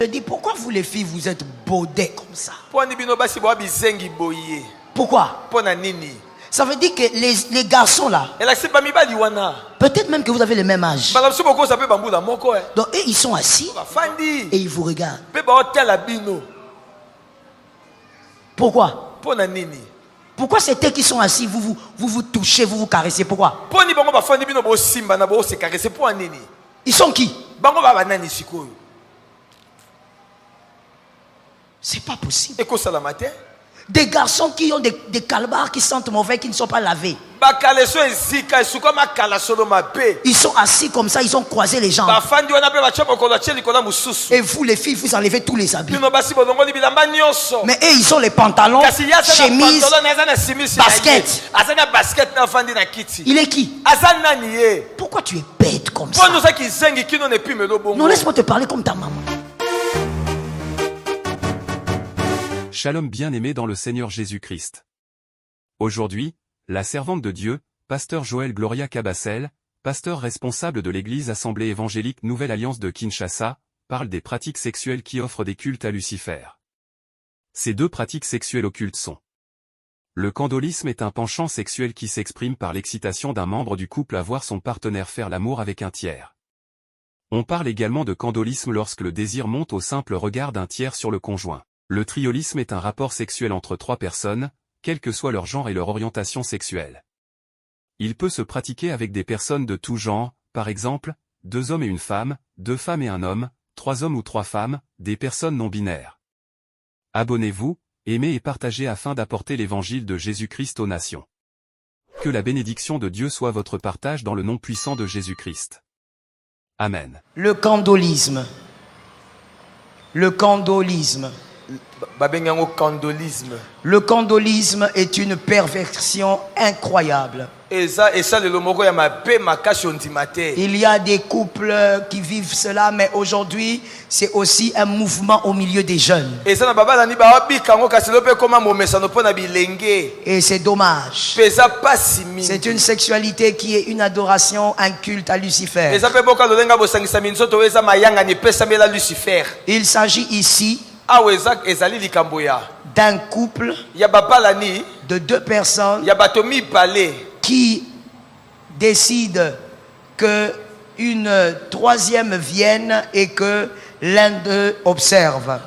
Je dis, pourquoi vous les filles, vous êtes baudées comme ça? Pourquoi? Ça veut dire que les garçons là, peut-être même que vous avez le même âge. Donc eux, ils sont assis et ils vous regardent. Pourquoi? Pourquoi c'est eux qui sont assis, vous vous touchez, vous vous caressez? Pourquoi? Ils sont qui? C'est pas possible. Des garçons qui ont des calbars qui sentent mauvais, qui ne sont pas lavés. Ils sont assis comme ça, ils ont croisé les jambes. Et vous les filles, vous enlevez tous les habits. Mais eux, ils ont les pantalons, chemises, baskets. Il est qui? Pourquoi tu es bête comme ça? Non, laisse-moi te parler comme ta maman. Shalom bien-aimé dans le Seigneur Jésus-Christ. Aujourd'hui, la servante de Dieu, pasteur Joël Gloria Cabassel, pasteur responsable de l'église Assemblée évangélique Nouvelle Alliance de Kinshasa, parle des pratiques sexuelles qui offrent des cultes à Lucifer. Ces deux pratiques sexuelles occultes sont: le candolisme est un penchant sexuel qui s'exprime par l'excitation d'un membre du couple à voir son partenaire faire l'amour avec un tiers. On parle également de candolisme lorsque le désir monte au simple regard d'un tiers sur le conjoint. Le triolisme est un rapport sexuel entre trois personnes, quel que soit leur genre et leur orientation sexuelle. Il peut se pratiquer avec des personnes de tout genre, par exemple, 2 hommes et une femme, 2 femmes et un homme, 3 hommes ou 3 femmes, des personnes non binaires. Abonnez-vous, aimez et partagez afin d'apporter l'évangile de Jésus-Christ aux nations. Que la bénédiction de Dieu soit votre partage dans le nom puissant de Jésus-Christ. Amen. Le candolisme. Le candolisme. Le candolisme est une perversion incroyable. Il y a des couples qui vivent cela, mais aujourd'hui, c'est aussi un mouvement au milieu des jeunes. Et c'est dommage. C'est une sexualité qui est une adoration, un culte à Lucifer. Il s'agit ici d'un couple de 2 personnes qui décident que une troisième vienne et que l'un d'eux observe.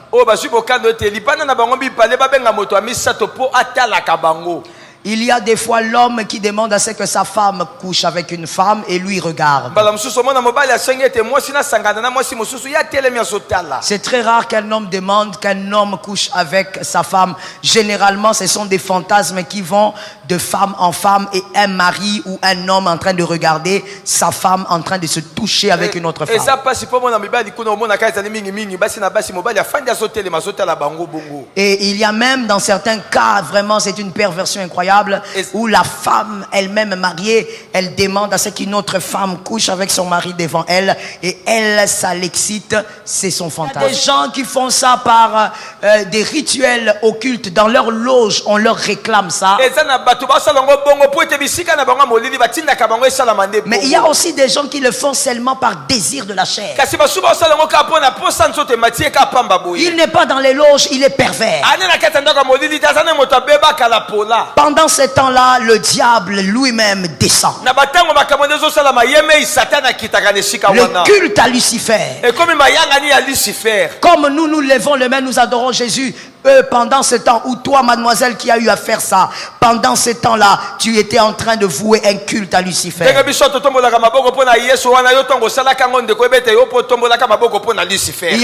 Il y a des fois l'homme qui demande à ce que sa femme couche avec une femme et lui regarde. C'est très rare qu'un homme demande qu'un homme couche avec sa femme. Généralement, ce sont des fantasmes qui vont de femme en femme et un mari ou un homme en train de regarder sa femme en train de se toucher avec une autre femme. Et il y a même dans certains cas, vraiment c'est une perversion incroyable, où la femme elle-même mariée, elle demande à ce qu'une autre femme couche avec son mari devant elle et elle, ça l'excite, c'est son fantasme. Il y a des gens qui font ça par des rituels occultes dans leur loge, on leur réclame ça. Mais il y a aussi des gens qui le font seulement par désir de la chair. Il n'est pas dans les loges, il est pervers. Pendant ce temps-là, le diable lui-même descend. Le culte à Lucifer. Comme nous levons les mains, nous adorons Jésus. Pendant ce temps, ou toi, mademoiselle, qui a eu à faire ça, pendant ce temps-là, tu étais en train de vouer un culte à Lucifer. Il y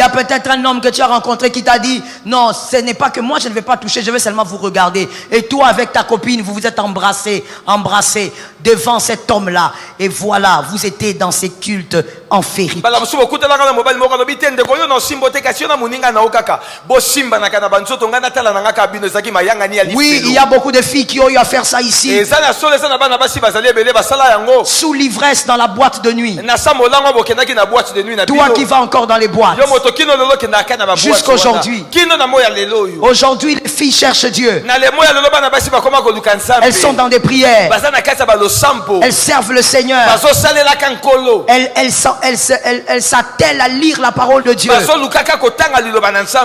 a peut-être un homme que tu as rencontré qui t'a dit: non, ce n'est pas que moi, je ne vais pas toucher, je vais seulement vous regarder. Et toi, avec ta copine, vous vous êtes embrassés devant cet homme-là. Et voilà, vous étiez dans ces cultes enfériques. Oui, il y a beaucoup de filles qui ont eu à faire ça ici. Sous l'ivresse dans la boîte de nuit. Toi qui vas encore dans les boîtes. Jusqu'aujourd'hui. Aujourd'hui, les filles cherchent Dieu. Elles sont dans des prières. Elles servent le Seigneur. elle s'attelle à lire la parole de Dieu.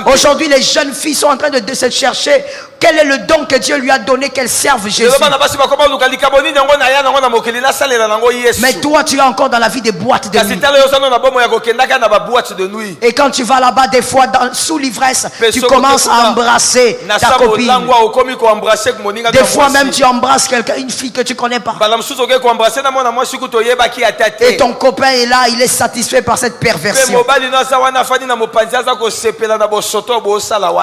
Aujourd'hui, les jeunes filles sont en train de se chercher quel est le don que Dieu lui a donné, qu'elles servent Jésus. Mais toi, tu es encore dans la vie des boîtes de nuit. Et quand tu vas là-bas, des fois, sous l'ivresse, tu commences à embrasser ta copine. Des fois même, tu embrasses quelqu'un, une fille que tu ne connais pas. Et ton copain est là, il est satisfait par cette perversion.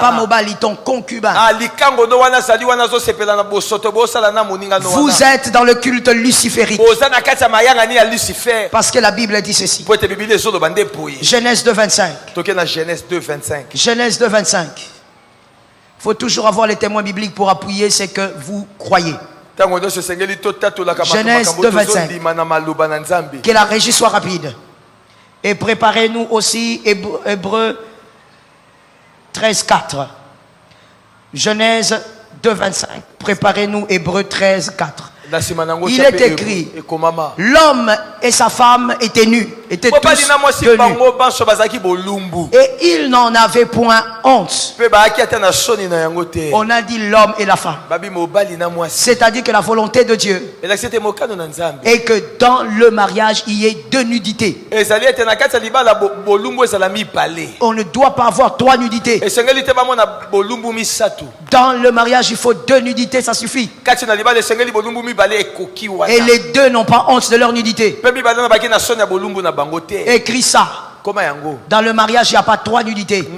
Pas Mobali, ton concubin. Vous êtes dans le culte luciférique. Parce que la Bible dit ceci. Genèse 2:25. Genèse 2:25. Il faut toujours avoir les témoins bibliques pour appuyer ce que vous croyez. Genèse 2:25. Que la régie soit rapide. Et préparez-nous aussi Hébreux 13:4. Genèse 2:25. Préparez-nous Hébreux 13:4. Il est écrit, l'homme et sa femme étaient nus, étaient tous de nus. Et ils n'en avaient point honte. On a dit l'homme et la femme. C'est-à-dire que la volonté de Dieu est que dans le mariage, il y ait deux nudités. On ne doit pas avoir trois nudités. Dans le mariage, il faut deux nudités, ça suffit. Et les deux n'ont pas honte de leur nudité. Écris ça. Dans le mariage, il n'y a pas trois nudités.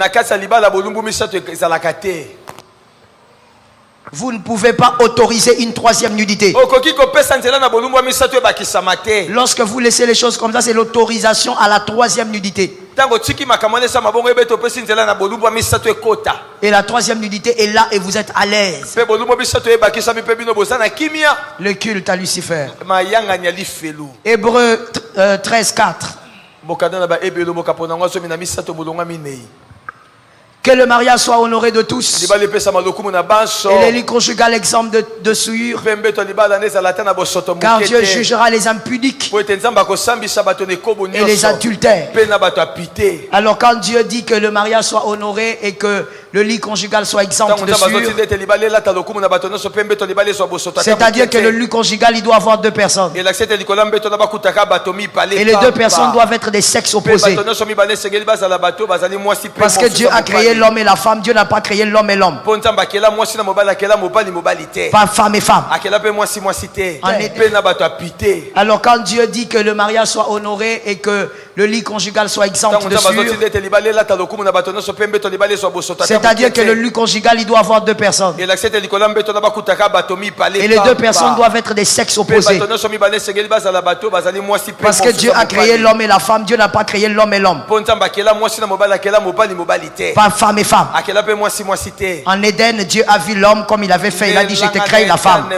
Vous ne pouvez pas autoriser une troisième nudité. Lorsque vous laissez les choses comme ça, c'est l'autorisation à la troisième nudité. Et la troisième nudité est là et vous êtes à l'aise. Le culte à Lucifer. Hébreux 13:4. Que le mariage soit honoré de tous. Et les lits conjugales exempts de souillure. Car Dieu jugera les impudiques et les adultères. Alors quand Dieu dit que le mariage soit honoré et que le lit conjugal soit exempt de souillure, c'est-à-dire que le lit conjugal, il doit avoir deux personnes. Et les deux personnes doivent être des sexes opposés. Parce que Dieu a créé l'homme et la femme, Dieu n'a pas créé l'homme et l'homme. Pas femme et femme. Alors quand Dieu dit que le mariage soit honoré et que le lit conjugal soit exempt de souillure, c'est-à-dire que le lit conjugal, il doit avoir deux personnes. Et les deux personnes doivent être des sexes opposés. Parce que Dieu a créé l'homme et la femme, Dieu n'a pas créé l'homme et l'homme. Pas femme et femme. En Éden, Dieu a vu l'homme comme il avait fait. Il a dit, je te crée la femme.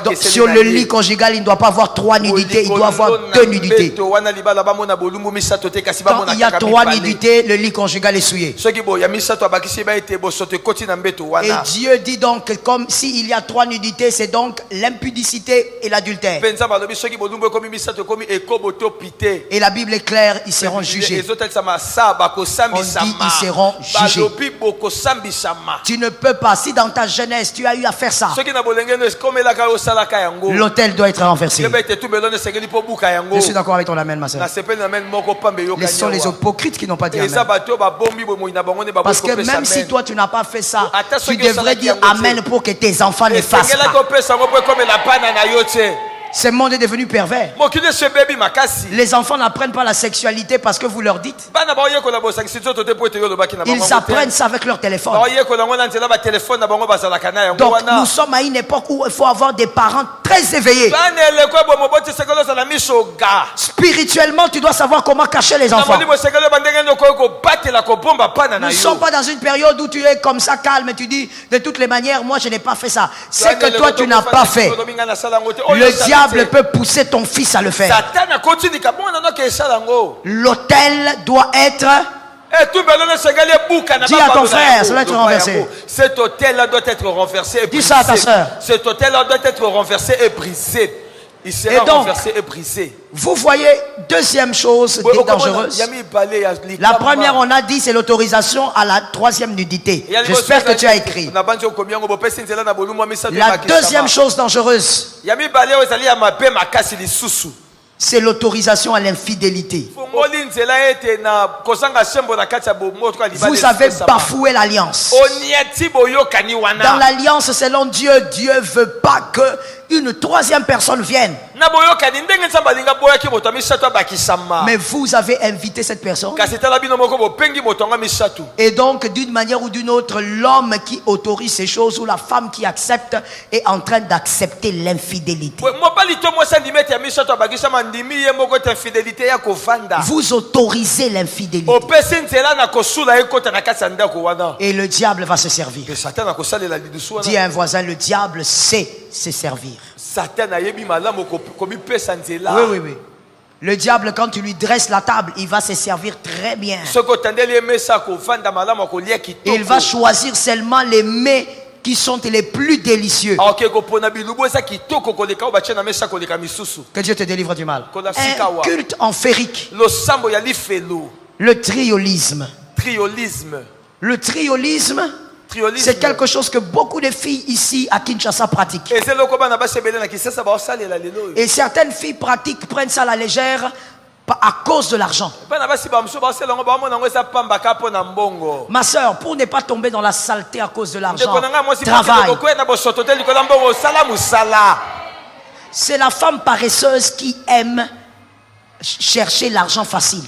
Donc, sur le lit conjugal, il ne doit pas avoir trois nudités, il doit avoir deux nudités. Quand il y a trois nudités, le lit conjugal est souillé. Et Dieu dit donc que comme s'il y a trois nudités, c'est donc l'impudicité et l'adultère. Et la Bible est claire, ils seront jugés. On dit ils seront jugés. Tu ne peux pas, si dans ta jeunesse tu as eu à faire ça, l'autel doit être renversé. Je suis d'accord avec ton amen, ma soeur. Laissons les hypocrites qui n'ont pas dit amen. Parce que même si toi tu n'as pas fait ça, tu devrais dire amen pour que tes enfants ne fassent pas. Ce monde est devenu pervers. Les enfants n'apprennent pas la sexualité parce que vous leur dites. Ils apprennent ça avec leur téléphone. Donc nous sommes à une époque où il faut avoir des parents très éveillés. Spirituellement, tu dois savoir comment cacher les enfants. Nous ne sommes pas dans une période où tu es comme ça calme et tu dis de toutes les manières, moi je n'ai pas fait ça. C'est que toi tu n'as pas fait. Le diable peut pousser ton fils à le faire. L'autel doit être... Dis à ton frère, ça doit être renversé. Cet autel-là doit être renversé et brisé. Dis ça à ta soeur. Cet autel-là doit être renversé et brisé. Il sera renversé et brisé. Vous voyez, deuxième chose dangereuse. La première, on a dit, c'est l'autorisation à la troisième nudité. J'espère que tu as écrit. La deuxième chose dangereuse, c'est l'autorisation à l'infidélité. Vous avez bafoué l'alliance. Dans l'alliance selon Dieu, Dieu ne veut pas qu'une troisième personne vienne. Mais vous avez invité cette personne. Et donc, d'une manière ou d'une autre, l'homme qui autorise ces choses ou la femme qui accepte est en train d'accepter l'infidélité. Vous autorisez l'infidélité. Et le diable va se servir. Dis à un voisin, le diable sait se servir. Oui. Le diable, quand tu lui dresses la table, il va se servir très bien. Il va choisir seulement les mets qui sont les plus délicieux. Que Dieu te délivre du mal. Un culte en férique. Le triolisme. Le triolisme, c'est quelque chose que beaucoup de filles ici à Kinshasa pratiquent. Et certaines filles prennent ça à la légère à cause de l'argent. Ma soeur, pour ne pas tomber dans la saleté à cause de l'argent, travaille. C'est la femme paresseuse qui aime chercher l'argent facile.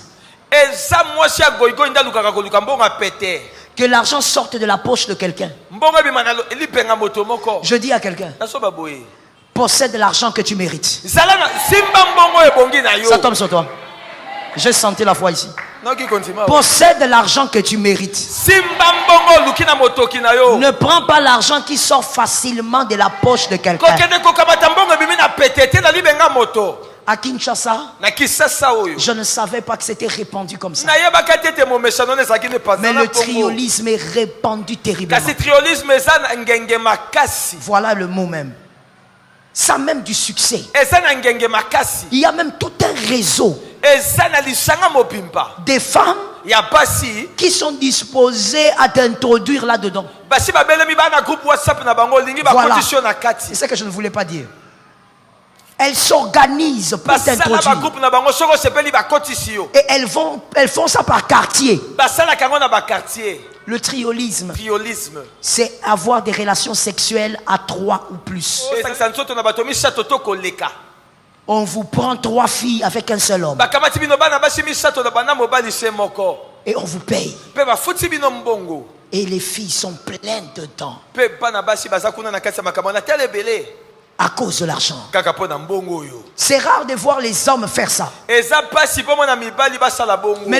Que l'argent sorte de la poche de quelqu'un. Je dis à quelqu'un, possède l'argent que tu mérites. Ça tombe sur toi. J'ai senti la foi ici. Possède l'argent que tu mérites. Ne prends pas l'argent qui sort facilement de la poche de quelqu'un. À Kinshasa, je ne savais pas que c'était répandu comme ça. Mais le triolisme est répandu terriblement. Voilà le mot même. Ça a même du succès. Il y a même tout un réseau des femmes qui sont disposées à t'introduire là-dedans. Voilà. C'est ce que je ne voulais pas dire. Elles s'organisent pour t'introduire. Et elles font ça par quartier. Le triolisme, c'est avoir des relations sexuelles à 3 ou plus. On vous prend 3 filles avec un seul homme. Et on vous paye. Et les filles sont pleines de temps. À cause de l'argent. C'est rare de voir les hommes faire ça. Mais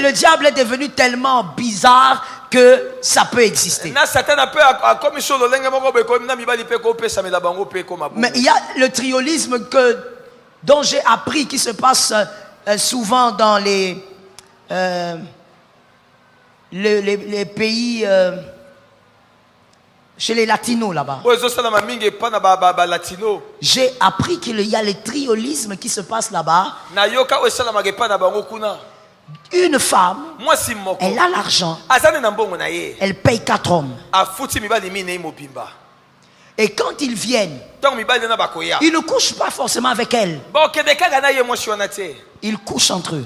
le diable est devenu tellement bizarre que ça peut exister. Mais il y a le triolisme dont j'ai appris qui se passe souvent dans les pays, chez les latinos là-bas. J'ai appris qu'il y a le triolisme qui se passe là-bas. Une femme, elle a l'argent, elle paye 4 hommes. Et quand ils viennent, ils ne couchent pas forcément avec elle. Ils couchent entre eux.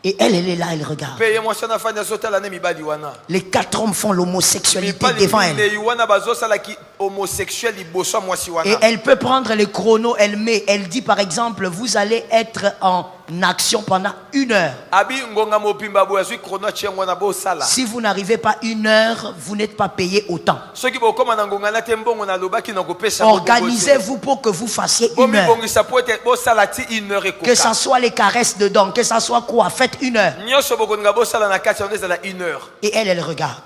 Et elle est là, elle regarde. Les 4 hommes font l'homosexualité devant elle. Et elle peut prendre les chronos, elle dit par exemple, vous allez être en action pendant 1 heure. Si vous n'arrivez pas 1 heure, vous n'êtes pas payé autant. Organisez-vous pour que vous fassiez 1 heure. Que ce soit les caresses dedans, que ce soit quoi, faites 1 heure. Et elle regarde.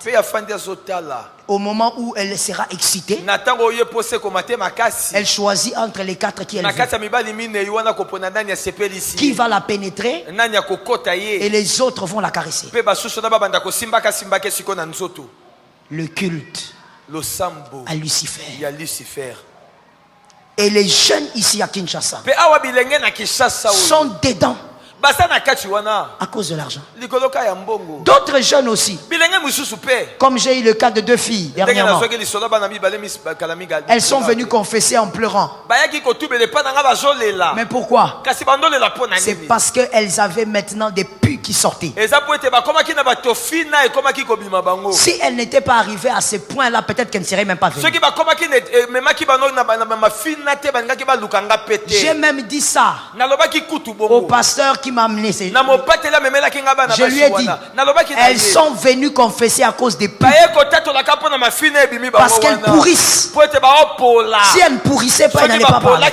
Au moment où elle sera excitée, elle choisit entre les 4 qui elle veut. Qui va la pénétrer et les autres vont la caresser. Le culte à Lucifer. Et les jeunes ici à Kinshasa Pe awa bilenge na Kinshasa sont dedans basa na kati wana à cause de l'argent. likoloka ya mbongo. D'autres jeunes aussi, Bilenge mususu pe. comme j'ai eu le cas de 2 filles dernièrement. Elles sont venues confesser en pleurant. Mais pourquoi? C'est parce qu'elles avaient maintenant des pus qui sortaient. Si elles n'étaient pas arrivées à ce point-là, peut-être qu'elles ne seraient même pas venues. J'ai même dit ça au pasteur qui m'a amené. Je lui ai dit, elles sont venues confesser à cause des pus. Parce qu'elles pourrissent. Si elles ne pourrissaient pas, elles n'allaient pas parler.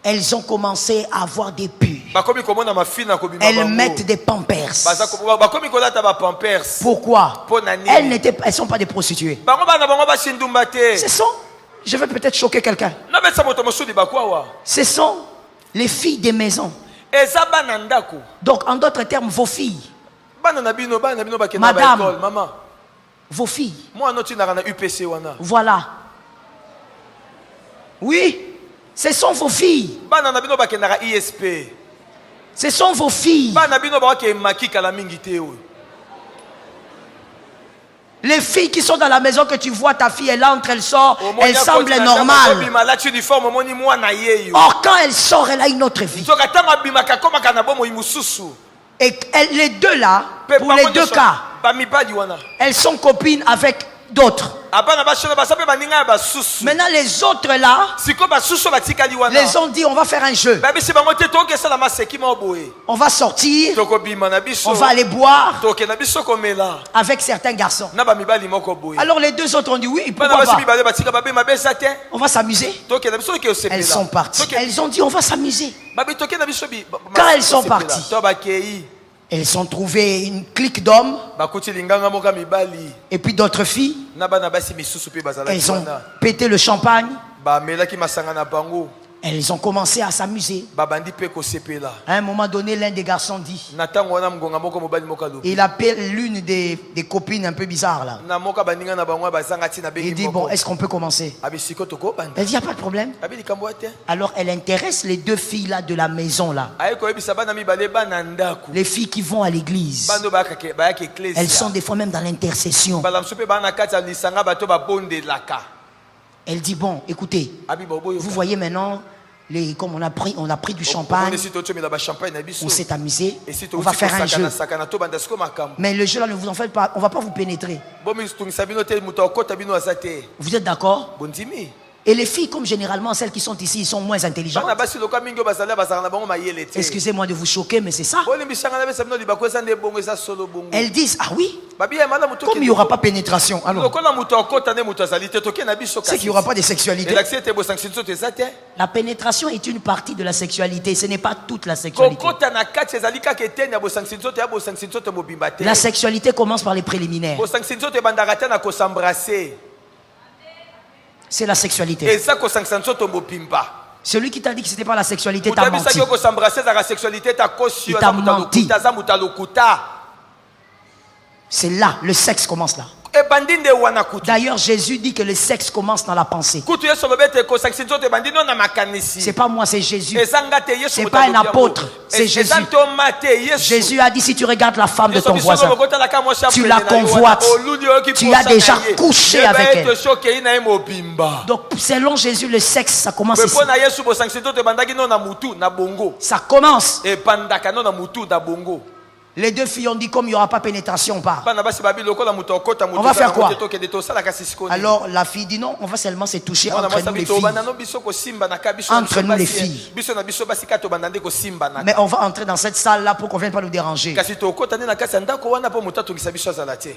Elles ont commencé à avoir des pus. Elles mettent des pampers. Pourquoi? Elles ne sont pas des prostituées. Ce sont, je vais peut-être choquer quelqu'un, ce sont les filles des maisons. Donc en d'autres termes, vos filles. Madame, vos filles. Voilà. Oui, ce sont vos filles. Ce sont vos filles. Les filles qui sont dans la maison que tu vois, ta fille, elle entre, elle sort, elle semble normale. Or, quand elle sort, elle a une autre vie. Et les deux là, pour les deux cas, elles sont copines avec d'autres. Maintenant les autres là, les ont dit on va faire un jeu. On va sortir, on va aller boire avec certains garçons. Alors les deux autres ont dit oui, pourquoi pas? On va s'amuser. Elles sont parties. Elles ont dit on va s'amuser. Quand elles sont parties, elles ont trouvé une clique d'hommes et puis d'autres filles. Elles ont pété le champagne. Elles ont commencé à s'amuser. À un moment donné, l'un des garçons dit, il appelle l'une des copines un peu bizarres là. Il dit bon, est-ce qu'on peut commencer? Elle dit il n'y a pas de problème. Alors elle intéresse les deux filles là de la maison là. Les filles qui vont à l'église. Elles sont des fois même dans l'intercession. Elle dit bon, écoutez, vous voyez maintenant, comme on a pris du champagne, on s'est amusé, on va faire un jeu. Mais le jeu là, ne vous en faites pas, on ne va pas vous pénétrer. Vous êtes d'accord? Et les filles, comme généralement celles qui sont ici, sont moins intelligentes. Excusez-moi de vous choquer, mais c'est ça. Elles disent, ah oui, comme il n'y aura pas pénétration, alors c'est qu'il n'y aura pas de sexualité. La pénétration est une partie de la sexualité, ce n'est pas toute la sexualité. La sexualité commence par les préliminaires. C'est la sexualité. Celui qui t'a dit que ce n'était pas la sexualité t'a menti. Il t'a menti. C'est là, le sexe commence là. D'ailleurs, Jésus dit que le sexe commence dans la pensée. C'est pas moi, c'est Jésus. C'est pas un apôtre, c'est Jésus. Jésus a dit si tu regardes la femme de ton voisin, tu la convoites, tu as déjà couché avec elle. Donc selon Jésus, le sexe, ça commence ici. Ça commence. Les deux filles ont dit comme il n'y aura pas pénétration, on part. On va faire quoi? Alors la fille dit non, on va seulement se toucher entre nous les filles. Entre nous les filles. Mais on va entrer dans cette salle là pour qu'on ne vienne pas nous déranger.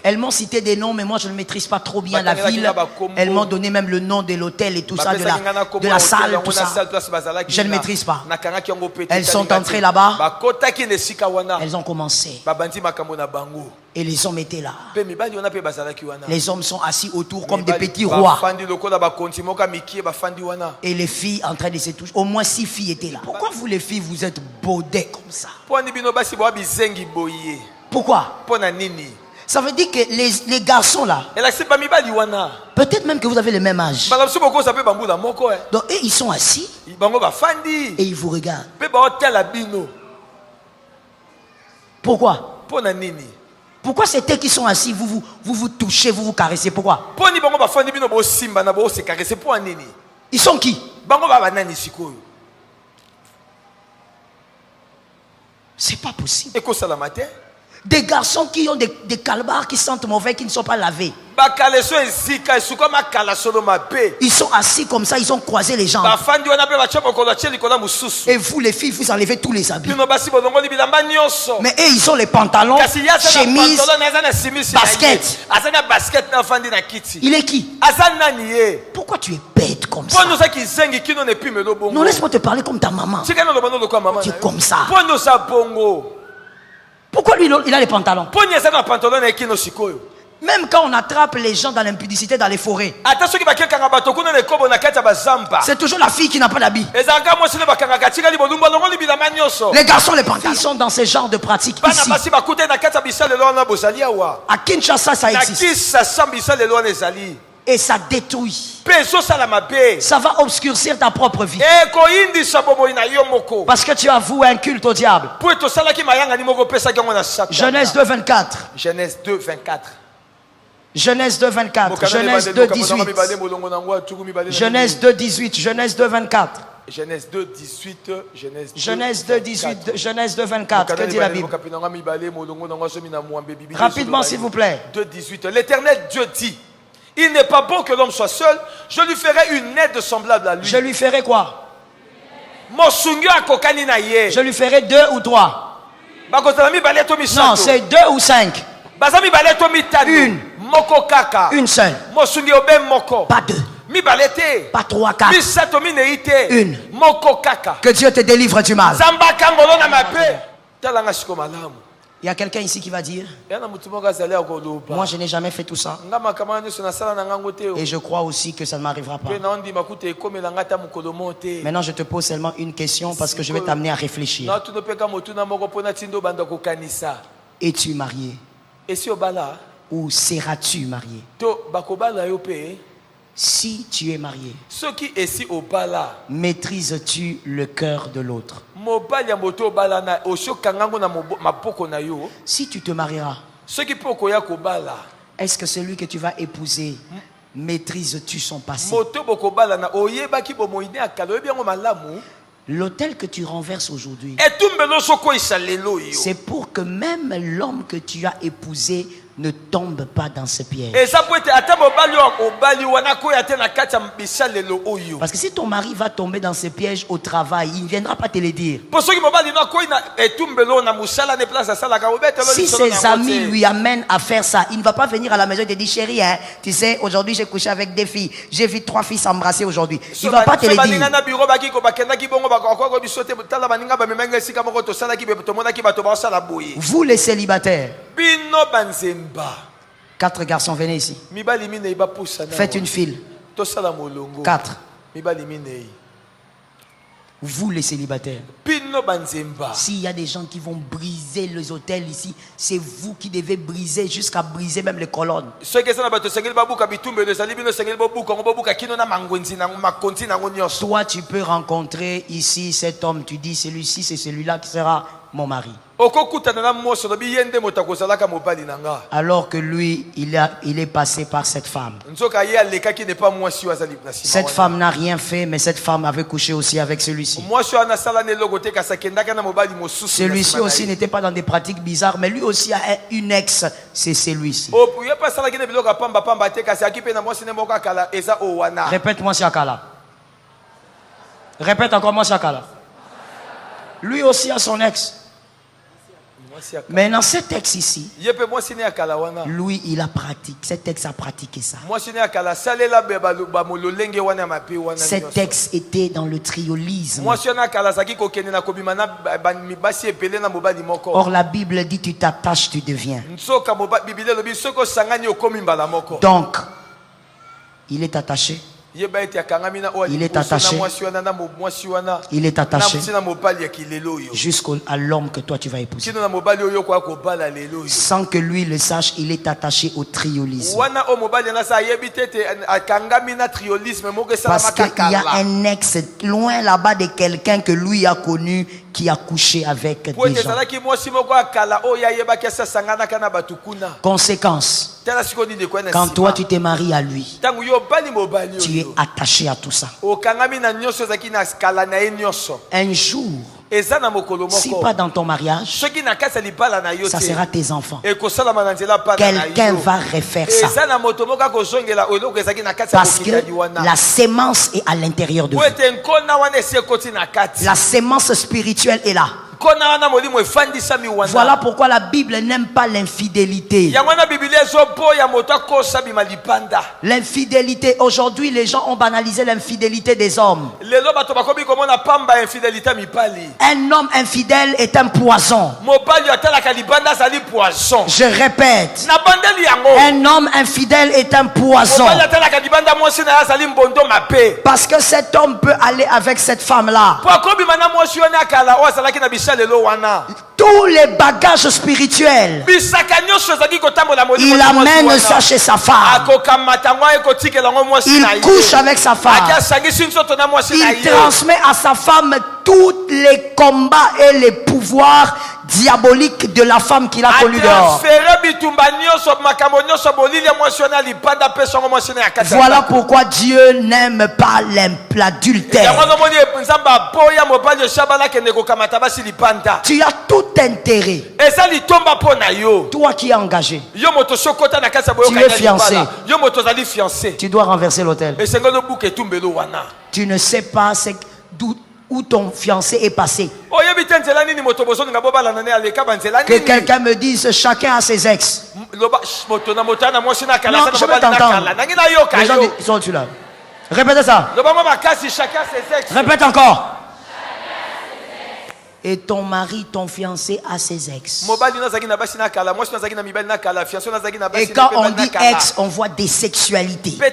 Elles m'ont cité des noms, mais moi je ne maîtrise pas trop bien la ville. Elles m'ont donné même le nom de l'hôtel et tout ça, de la salle, tout ça. Je ne maîtrise pas. Elles sont entrées là-bas. Elles ont commencé. Et les hommes étaient là. Les hommes sont assis autour comme des petits rois. Et les filles en train de se toucher. Au moins 6 filles étaient là. Pourquoi vous les filles vous êtes baudées comme ça? Pourquoi? Ça veut dire que les garçons là, elakisi bamibali wana peut-être même que vous avez le même âge. mbala biso bokoza mpe bambula moko Donc eux, ils sont assis bango bafandi et ils vous regardent. mpe baotala bino Pourquoi? mpo na nini Pourquoi c'est eux qui sont assis, vous touchez, vous caressez? Pourquoi? mponi bango bafandi bino bosimba na bosekarese mpo ya nini Ils sont qui? bango babanani sikoyo C'est pas possible. ekosalama te Des garçons qui ont des calbars qui sentent mauvais, qui ne sont pas lavés. bakaleso ezika esuka makala solo mabe Ils sont assis comme ça, ils ont croisé les jambes. bafandi wana mpe batia mokolo atie likolo mosusu Et vous, les filles, vous enlevez tous les habits. bino basi bolongoli bilamba nyonso Mais eux, ils ont les pantalons, kasi ye aza na chemise. pantalon aza na simisi na ye basket. aza na basket na afandi na kiti Il est qui? aza nani ye Pourquoi tu es bête comme mpo ça? nozaki zengi kino na epimelo bongo Non, laisse-moi te parler comme ta maman. tika noloba nolokwa mama Tu na es yo comme ça. mpo noza bongo Pourquoi lui, il a les pantalons? mpo ni aza na pantalon na ye kino sikoyo Même quand on attrape les gens dans l'impudicité dans les forêts, ata soki bakekanga bato kuna na ekobo na kati ya bazamba c'est toujours la fille qui n'a pas d'habit. ezalaka mwasi nde bakangaka tikali bolumbu alongoli bilamba nyonso Les garçons, les pantalons. Ils sont dans ce genre de pratiques bana ici. basi bakute na kati ya bisalelo wana bozali awa À Kinshasa, ça na existe. kisasa bisalelo wana ezali Et ça détruit. mpe ezosala mabe Ça va obscurcir ta propre vie. ekoyindisa bomoi na yo moko Parce que tu as voué un culte au diable. mpo etosalaki mayangani moko opesaki yango na satana Genèse 2, 24. Genèse 2, 24. Genèse 2, 24. Genèse 2, 18. Genèse 2, 18. Genèse 2, 24. Genèse 2, 18. Genèse 2, 18. Genèse 2, 24. Que dit la Bible? Rapidement, s'il vous plaît. 2, 18. L'Éternel Dieu dit, il n'est pas bon que l'homme soit seul, je lui ferai une aide semblable à lui. Je lui ferai quoi? Mosungi akokani na ye. Je lui ferai 2 ou 3. Bakozala mibale to misato. Non, c'est 2 ou 5. Baza mibale to mitano. Une. Moko kaka. Une seule. Mosungi obe moko. Pas 2. Mibale te. Pas 3, 4. Misato minei te. Une. Moko kaka. Que Dieu te délivre du mal. Zamba kangolo na mabe. Talanga siko malamu. Il y a quelqu'un ici qui va dire, Yana mutu moko azali akoloba. moi je n'ai jamais fait tout ça. Nga makambo nyonso nasala na ngango te. Et je crois aussi que ça ne m'arrivera pas. Pe na ndima kuta ekomela ngata mokolo mo te. Maintenant, je te pose seulement une question parce que je vais t'amener à réfléchir. Na tuno peka motuna moko pona tindo banda kokanisa. Es-tu marié Esi obala ou seras-tu marié? to bakobala yo pe. Si tu es marié, Soki esi obala. maîtrises-tu le cœur de l'autre? Mobali ya moto obala na oshoka ngango na mapoko na yo. Si tu te marieras, Soki poko ya kobala. est-ce que celui que tu vas épouser, maîtrises-tu son passé? Moto bokobala na oyebaki bomoine akalo oyebi yango malamu. L'autel que tu renverses aujourd'hui, Etumbelo soko isalelo yo. c'est pour que même l'homme que tu as épousé ne tombe pas dans ce piège. Eza po ete ata mobali obali wana koya te na kati ya bisalelo oyo. Parce que si ton mari va tomber dans ce piège au travail, il ne viendra pas te le dire. Po soki mobali no akoyi na etumbelo na musala ne place asalaka obetelo Si lisolo na ses yango amis te. lui amènent à faire ça, il ne va pas venir à la maison et te dire, chérie, hein, tu sais, aujourd'hui j'ai couché avec des filles, j'ai vu 3 filles s'embrasser aujourd'hui. Il ne va pas te le baninga dire. na biro bakiko bakendaki bongo bakoko biso te tala baninga bamemanga esika moko tosalaki be tomonaki bato basala boye. Vous les célibataires, Bino banzemba. 4 garçons, venez ici. Mibali minei bapusa na. Faites une file. Tosala molongo. 4. Mibali minei. Vous les célibataires. Bino banzemba. S'il y a des gens qui vont briser les hôtels ici, c'est vous qui devez briser jusqu'à briser même les colonnes. Soki eza na bato sengeli babuka bitumbelo ezali bino sengeli bobuka ngo bobuka kino na mangwenzi na makonzi nango nyonso. Toi, tu peux rencontrer ici cet homme, tu dis, celui-ci, c'est celui-là qui sera mon mari. Okokutana na moso lobi yende moto akozalaka mobali na nga. Alors que lui, il est passé par cette femme. Nzoka ye alekaki n'est pas mwasi azali na sima. Cette femme n'a rien fait, mais cette femme avait couché aussi avec celui-ci. Mwasi ana sala ne logo te kasakendaka na mobali mosusu. Celui-ci aussi n'était pas dans des pratiques bizarres, mais lui aussi a une ex, c'est celui-ci. O puye pas sala kine biloko pamba pamba te kasi akipe na mwasi ne moka kala eza o wana. Répète-moi Siakala. Répète encore moi Siakala. Lui aussi a son ex. Mais dans cet ex ici, Yepe mwasi ne akala wana. lui il a pratiqué, cet ex a pratiqué ça. Mwasi ne akala salela be ba mololenge wana mape wana. Cet ex était dans le triolisme. Mwasi na akala saki kokende na kobima na mibasi epele na mobali moko. Or la Bible dit tu t'attaches, tu deviens. Nsoka mobali bibile lobi soko sangani okomi mbala moko. Donc, il est attaché, Il est attaché. Il est attaché jusqu'à l'homme que toi tu vas épouser. Sans que lui le sache, il est attaché au triolisme. Parce qu'il y a un ex loin là-bas de quelqu'un que lui a connu qui a couché avec des gens. Conséquence, quand toi tu t'es marié à lui, tu es attaché à tout ça. Un jour, si pas dans ton mariage, ça sera tes enfants. Quelqu'un va refaire ça. Parce que la sémence est à l'intérieur de vous. La sémence spirituelle est là. Voilà pourquoi la Bible n'aime pas l'infidélité. L'infidélité, aujourd'hui les gens ont banalisé l'infidélité des hommes. Un homme infidèle est un poison. Je répète, un homme infidèle est un poison. Parce que cet homme peut aller avec cette femme-là. Tous les bagages spirituels, il amène ça chez sa femme. Il couche avec sa femme. Il transmet à sa femme tous les combats et les pouvoirs diaboliques de la femme qu'il a connue dehors. Voilà pourquoi Dieu n'aime pas l'adultère. Tu as tout intérêt. Toi qui es engagé, tu es fiancé, tu dois renverser l'autel. Tu ne sais pas où ton fiancé est passé. Que quelqu'un me dise chacun a ses ex. Non, je veux t'entendre. Les gens sont-tu là? Répétez ça. Répète encore. Et ton mari, ton fiancé a ses ex. Et quand on dit ex, on voit des sexualités. On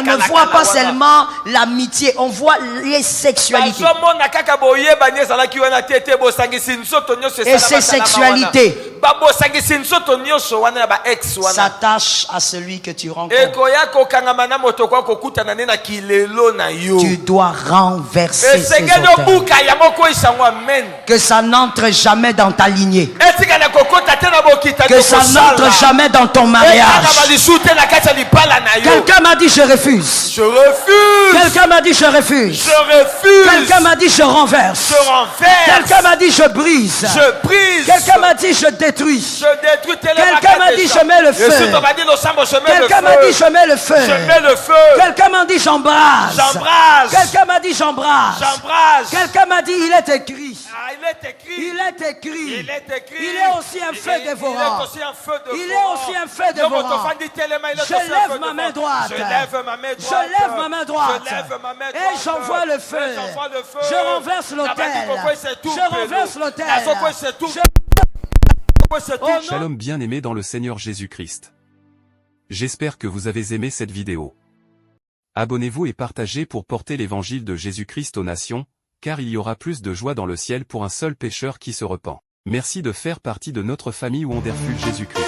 ne voit pas seulement l'amitié, on voit les sexualités. Et ces sexualités s'attachent à celui que tu rencontres. Tu dois renverser ces autels. Que ça n'entre jamais dans ta lignée. Que ça n'entre jamais dans ton mariage. Quelqu'un m'a dit je refuse. Je refuse. Quelqu'un m'a dit je refuse. Je refuse. Quelqu'un m'a dit je renverse. Je renverse. Quelqu'un m'a dit je brise. Je brise. Quelqu'un m'a dit je détruis. Je détruis. Quelqu'un m'a dit je mets le feu. Quelqu'un m'a dit je mets le feu. Je mets le feu. Quelqu'un m'a dit j'embrase. J'embrase. Quelqu'un m'a dit j'embrase. J'embrase. Quelqu'un m'a dit il est écrit. Il est écrit. Il est écrit. Il est écrit. Il est aussi un feu dévorant. Il est aussi un feu dévorant. Je lève ma main droite. Je lève ma main droite. Je lève ma main droite. Je lève ma main droite. Et j'envoie le feu. Je renverse l'autel. Je renverse l'autel. Shalom bien-aimés dans le Seigneur Jésus-Christ. J'espère que vous avez aimé cette vidéo. Abonnez-vous et partagez pour porter l'évangile de Jésus-Christ aux nations, car il y aura plus de joie dans le ciel pour un seul pécheur qui se repent. Merci de faire partie de notre famille Wonderful Jésus-Christ.